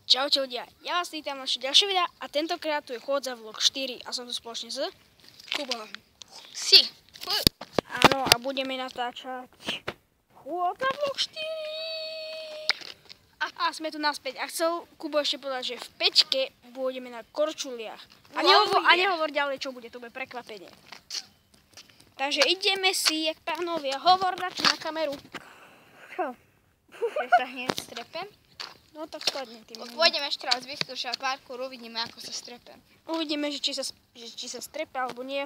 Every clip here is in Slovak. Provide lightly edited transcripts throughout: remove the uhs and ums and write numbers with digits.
Čaute ľudia, ja vás vítam na naše ďalšie videa a tentokrát tu je Chôdza vlog 4 a som tu spoločne s Kubom. Áno, a budeme natáčať Chôdza vlog 4. A sme tu naspäť a chcel Kubo ešte povedať, že v pečke budeme na korčuliach. A nehovor ďalej, čo bude, to bude prekvapenie. Takže ideme si, jak pánovia, hovor dačo na kameru. Čo? Ja sa hneď strepem? No tak skladne tým. Pôjdem ešte raz vyskúšať parkour, uvidíme, ako sa strepem. Uvidíme, že či sa strepe alebo nie.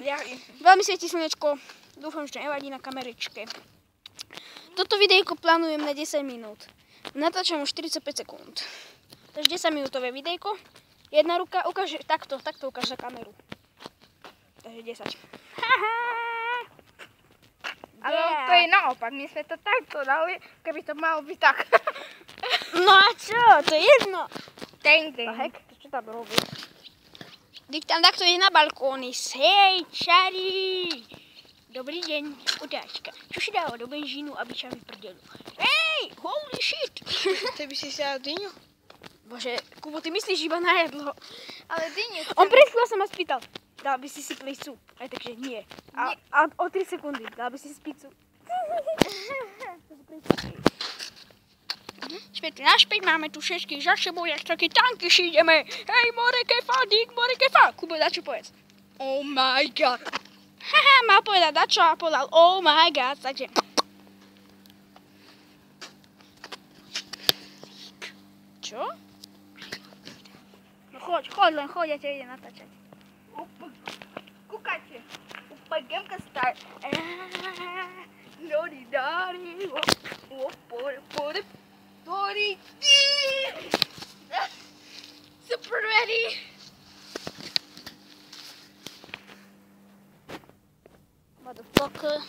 Veľmi svieti slnečko, dúfam, že to nevadí na kameričke. Toto videjko plánujem na 10 minút. Natáčam už 45 sekúnd. Takže 10 minútové videjko. Jedna ruka ukáže, takto ukáže za kameru. Takže 10. Ale to je naopak, my sme to takto dali, keby to malo byť tak. No a čo? To je jedno. Ding. Čo tam robí? Dík tam takto je na balkóny. Hej, čari. Dobrý deň, otáčka. Čo si dalo do benzínu, aby sa vyprdelo? Hej, holy shit. Ty by si si dal dyňu? Bože, Kubo, ty myslíš iba na jedlo. Ale dyňu On pred chvíľou sa ma spýtal, dal by si pizzu? Aj takže nie. A o 3 sekundy, dal by si pizzu? Sme tu naspäť, máme tu všetkých za sebou, jak taký tanky šídeme. Hej, more kefa, dík, more kefa. Kubo, dačo povedz. Oh my god. Haha, mal povedať dačo a povedal oh my god, takže... Čo? No choď, ja ťa idem natáčať. Kúkajte. Úplne gameka start. Dori, dari. Dori, super ready. Motherfucker.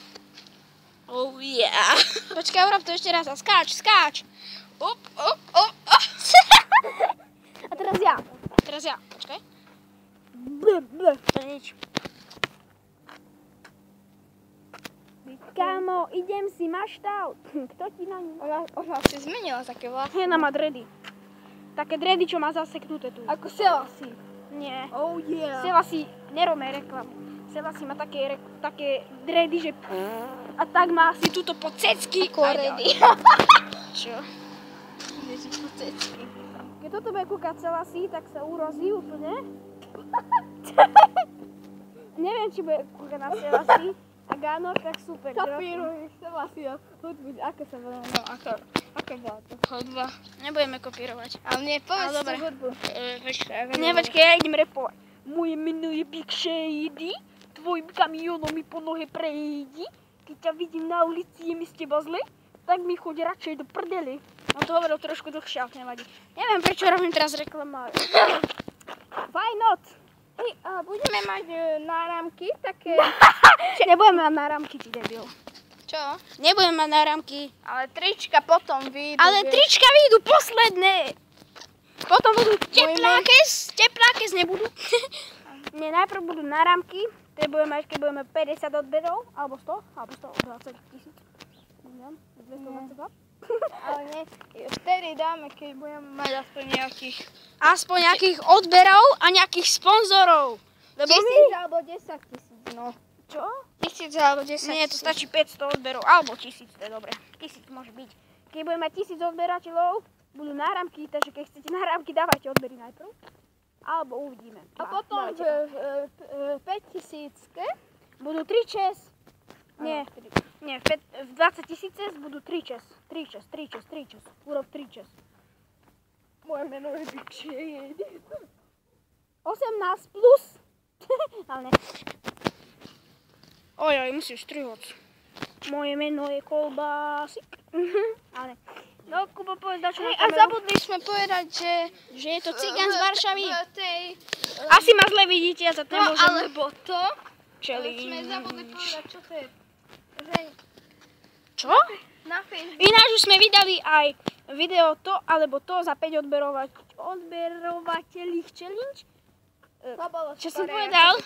Oh yeah. Počkaj, urob to ešte raz a skáč. Up. A teraz ja. Počkaj. To je nič. Kámo, idem si maštal. Kto ti na ňu? Ona si zmenila také vlasy. Hena má dredy. Také dredy, čo má zaseknuté tu. Ako Selasi. Nie. Oh yeah. Selasi, nerobme reklamu. Selasi má také dredy, že... A tak má asi túto po cecky. Ako redy. Čo? Ježi, po cecky. Keď toto bude kúkať Selasi, tak sa urozí úplne. Neviem, či bude kúkať na Selasi. Ak áno, tak super. Kopíruj Selasi a hudbu. Ako sa volá? No, ako bola to hudba? Nebudeme kopírovať. Ale nie, povedz tú dobre. hudbu. Počkaj, ja idem repovať. Moje meno je Big Shady, tvojim kamionom mi po nohe prejdi. Keď ťa vidím na ulici, je mi z teba zle, tak mi choď radšej do prdeli. On to hovoril trošku dlhšie, ale nevadí. Neviem, prečo robím teraz reklamu. Why not? Hej, a budeme mať náramky také... Nebudeme mať náramky, ty debil. Čo? Nebudeme mať náramky. Ale trička potom vyjdú. Ale trička vyjdú posledné. Potom budú teplákes nebudú. Nie, najprv budú náramky, ktoré budeme mať, keď budeme 50 odberov, alebo 100, alebo 120 tisíc. Neviem, 222. Ale nie, vtedy dáme, keď budeme mať aspoň nejakých odberov a nejakých sponzorov. 1000 alebo 10 000, no. Čo? 1000 alebo 10 000. Nie, to stačí 500 odberov, alebo 1000, to je dobre. 1000 môže byť. Keď budeme mať 1000 odberateľov, budú náramky, takže keď chcete náramky, dávajte odbery najprv. Alebo uvidíme. A potom v 5000 budú 3 čes. Nie, v 20 000 budú 3 čes. 3 čes. Urob 3 čes. Moje meno je Big Shady. 18 plus. Ale ne. Ojoj, musíš strihať. Moje meno je Kolbásik. Ale ne. No, Kubo, povedz dačo na A kameru. zabudli sme povedať, že je to cigán z Varšavy. Asi ma zle vidíte, ja za to nemôžem. alebo to. Čelín. Sme zabudli povedať, čo to je. Čo? Na Facebooku. Ináč už sme vydali aj video to, alebo to za 5 odberovateľých challenge. Čo som povedal?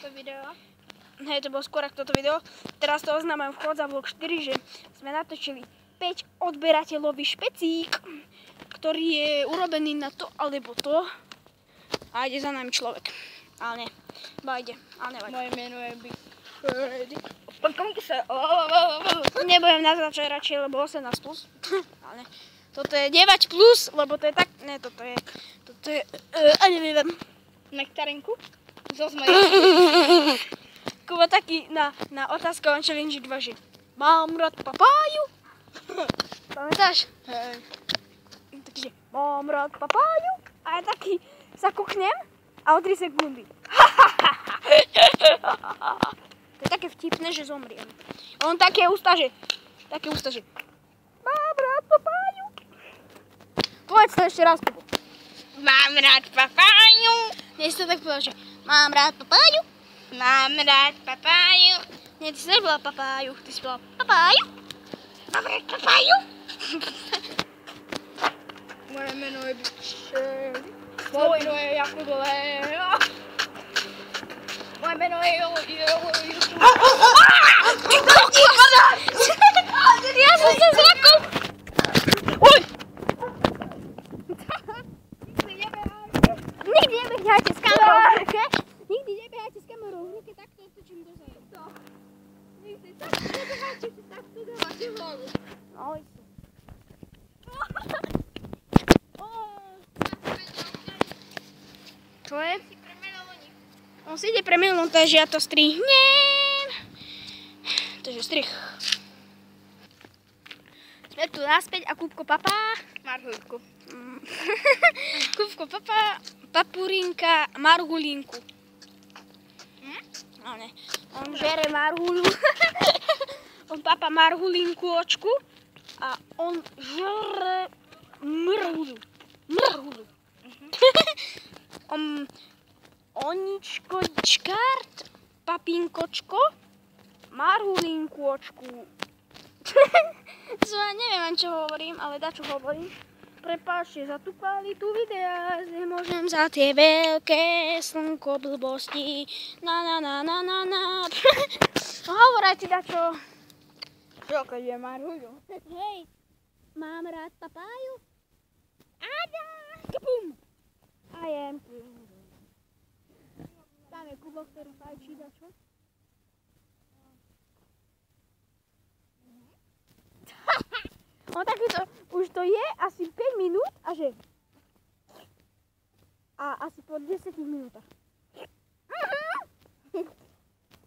Hej, to bolo skôr ako toto video. Teraz to oznámam v Chôdza vlog 4, že sme natočili opäť odberateľový špecík, ktorý je urobený na to alebo to. A ide za nami človek. Ale nie. Ide. Ale nevadí. Moje meno je Big Freddy. Nebudem nazvať radšej, lebo 18+. Ale nie. Toto je 9+, lebo to je tak... Ne, toto je... ani neviem. Nektarinku? So zmajom. Kuba taký na otázkovom challenge 2, že mám rád papáju. Pamätáš? Hej. Takže mám rád papáju. A ja taký sa kuchnem a o 3 sekundy. To je také vtipné, že zomriem. On také ústa, že mám rád papáju. Povedz to ešte raz, Kubo. Mám rád papáju. Nie si to tak povedal, že mám rád papáju. Mám rád papáju. Nie, ty si nebola papáju, ty si bola papáju. Mám rád papáju. Moje meno je Big Freddy. Moje meno je Jakub Leo. Moje meno je Ja som sa zrakol. Uj! Nikdy nebehajte s kamerou v ruke. Nikdy nebehajte s kamerou v ruke, takto otočím dozadu. Nikdy takto nebehajte, takto dávate hlavu. Oj. Čo je? On si ide premenul, takže ja to strihnem. Takže strih. Sme tu naspäť a Kúbko papá. Marhulku. Kúbko papá papurinka marhulinku. No ne, on žere marhulu. On papá marhulinku očku a on žere mrhulu. Mrhulu. Oničko čkart, papinkočko, marhulinku očku. Ja neviem, čo hovorím, ale dačo hovorím. Prepáčte za tú kvalitu videa, nemôžem za tie veľké slnko blbosti. Na. No hovoraj ti dačo. Čo, keď je marhulu? Hej, mám rád papáju. Ada, kapum. I am tam je Kubo, ktorý fajčí dačo. On takýto, už to je asi 5 minút a že... A asi po 10 minútach.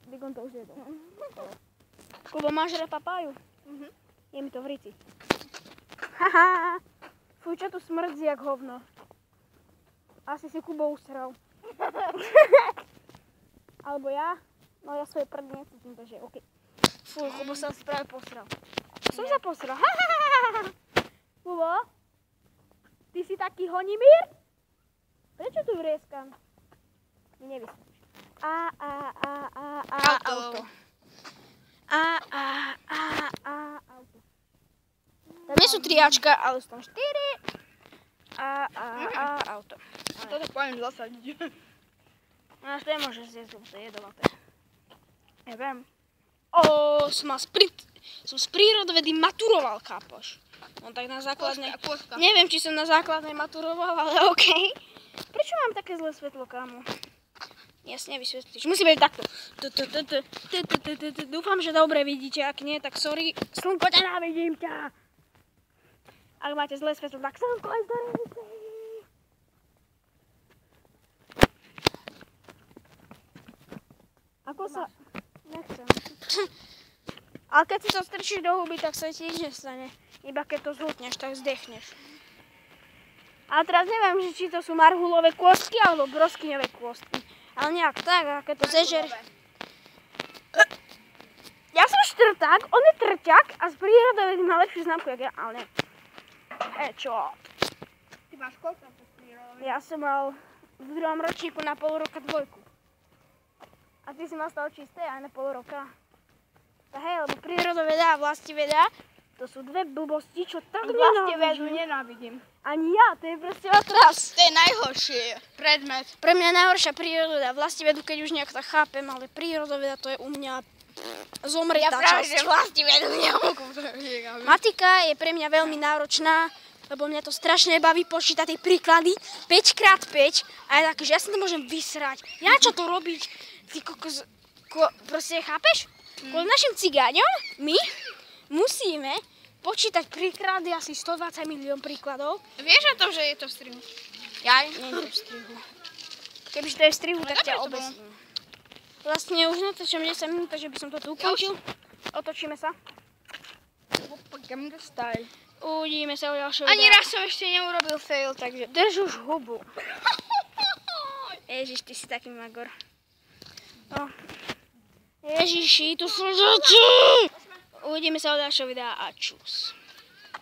Tak on to už jedol. Kubo, máš rád papáju? Je mi to v rici. Haha. Fuj, čo tu smrdí jak hovno. Asi si Kubo usral. Alebo ja? No ja svoje prdy necítim, takže okej. Fuj, Kubo sa práve posral. Som sa posral. Kubo? Ty si taký honimír? Prečo tu vrieskam? Mi nevysvetlíš. Auto. Tam nie sú 3 Ačka, ale sú tam 4. Auto. Toto poviem zasadiť. No až to nemôžeš zjesť, lebo to je jedovaté. Ja viem. Som z prírodovedy maturoval, kápoš. No tak na základnej... Kôska. Neviem, či som na základnej maturoval, ale okej. Prečo mám také zlé svetlo, kámo? Jasne, vysvetlíš. Musí byť takto. Dúfam, že dobre vidíte, ak nie, tak sorry. Slnko, nenávidím ťa. Ak máte zlé svetlo, tak slnko aj zdoríte. Ako sa... Nechcem. Ale keď si to strčíš do huby, tak sa ti nič nestane. Iba keď to zhutneš, tak zdechneš. Ale teraz neviem, či to sú marhulové kôstky alebo broskyňové kôstky. Ale nejak tak, a keď to zežer... Ja som štvrták, on je trťák a z prírodovedy má lepšiu známku, jak ja, ale ne. Čo? Ty máš koľko z prírodovedy? Ja som mal v 2. ročníku na pol roka 2. A ty si mal stále čisté aj na pol roka. Tak hej, lebo prírodoveda a vlastiveda, to sú dve blbosti, čo tak Vlastivedu nenávidím. Ani ja, to je proste otras. To je najhorší predmet. Pre mňa najhoršia prírodoveda, vlastivedu, keď už nejak tak chápem, ale prírodoveda to je u mňa zomrie tá časť. vlastne vedomia. Matika je pre mňa veľmi náročná, lebo mňa to strašne baví počítať tie príklady 5x5 a ja taký, že ja si to môžem vysrať. Ja čo to robiť? Ty kokos, proste chápeš? Kvôli našim cigáňom my musíme počítať príklady asi 120 milión príkladov. Vieš o tom, že je to v strihu? Jaj? Nie je v strihu. Kebyže to je v strihu, tak ťa obesím. Vlastne už natočím 10 minút, takže by som to tu ukončil. Otočíme sa. Gangnam Style. Uvidíme sa o ďalšom Ani videu. raz som ešte neurobil fail, takže... Drž už hubu. Ježiš, ty si taký magor. No. Ježiši, tu sú deti! Uvidíme sa o ďalšom videa a čus.